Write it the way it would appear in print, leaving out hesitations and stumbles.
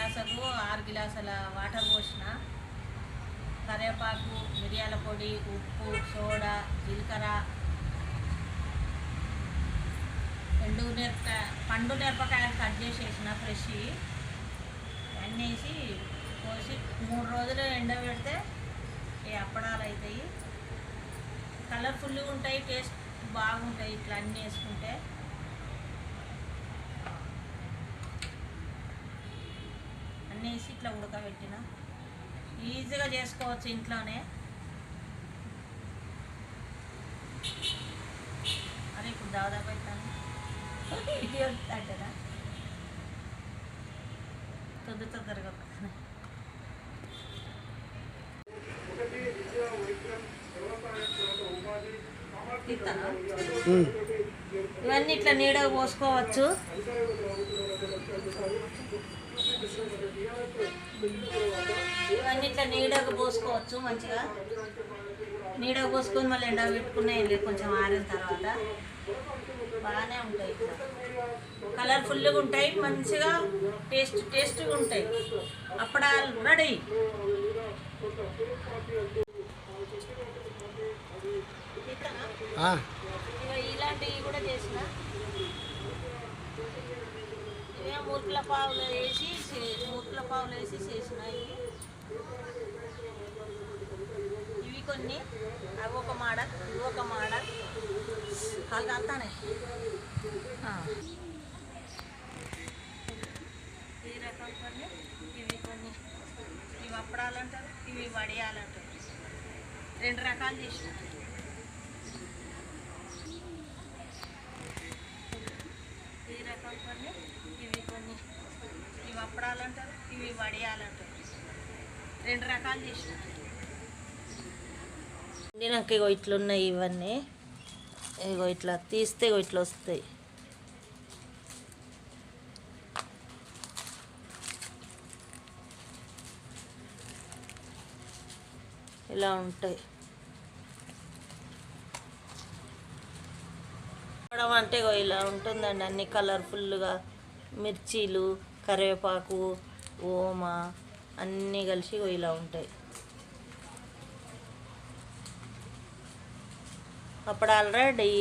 గ్లాసుకు 6 గ్లాసుల వాటర్ పోసిన, కరివేపాకు, మిరియాల పొడి, ఉప్పు, సోడా, జీలకర్ర, పండు మిరపకాయలు కట్ చేసి వేసిన ఫ్రెష్ అన్నీ వేసి పోసి 3 రోజులు ఎండబెడితే ఈ అప్పడాలు అవుతాయి. కలర్ఫుల్గా ఉంటాయి, టేస్ట్ బాగుంటాయి. ఇట్లా అన్నీ వేసుకుంటే అన్నీ వేసి ఇట్లా ఉడకబెట్టిన ఈజీగా చేసుకోవచ్చు ఇంట్లోనే. అదే ఇప్పుడు దాదాపు పెట్టాను వీడియో అంటేనా తొందరగా ఇవన్నీ ఇట్లా నీడగా పోసుకోవచ్చు. ఇవన్నీ ఇట్లా నీడగా పోసుకోవచ్చు. మంచిగా నీడగా పోసుకొని మళ్ళీ ఎండ పెట్టుకున్నాయి కొంచెం ఆరిన తర్వాత బాగానే ఉంటాయి. ఇట్లా కలర్ఫుల్గా ఉంటాయి, మంచిగా టేస్ట్గా ఉంటాయి. అప్పడాలు రెడీ. ఇలాంటివి కూడా చేసిన ఇవే మూర్ఖల పావులు వేసి చేసిన ఇవి కొన్ని. అవి ఒక మోడల్, ఇవి ఒక మోడల్. కాలు అంతానే ఈ రకం కొన్ని, ఇవి కొన్ని. ఇవి అప్పడాలు అంటారు, ఇవి వడియాలు అంటారు. 2 రకాలు చేసిన. ఈ రకం కొన్ని, ఇవి కొన్ని. ఇవి అప్పడాలు అంటారు, ఇవి వడియాలు అంటారు. 2 రకాలు చేసిన. నాకు ఇగో ఇట్లున్నాయి ఇవన్నీ. ఇగో ఇట్లా తీస్తే ఇట్లా వస్తాయి. ఇలా ఉంటాయి. అంటే ఇలా ఉంటుందండి. అన్ని కలర్ఫుల్గా మిర్చీలు, కరివేపాకు, ఓమ అన్నీ కలిసి ఇలా ఉంటాయి. అప్పుడు ఆల్రెడీ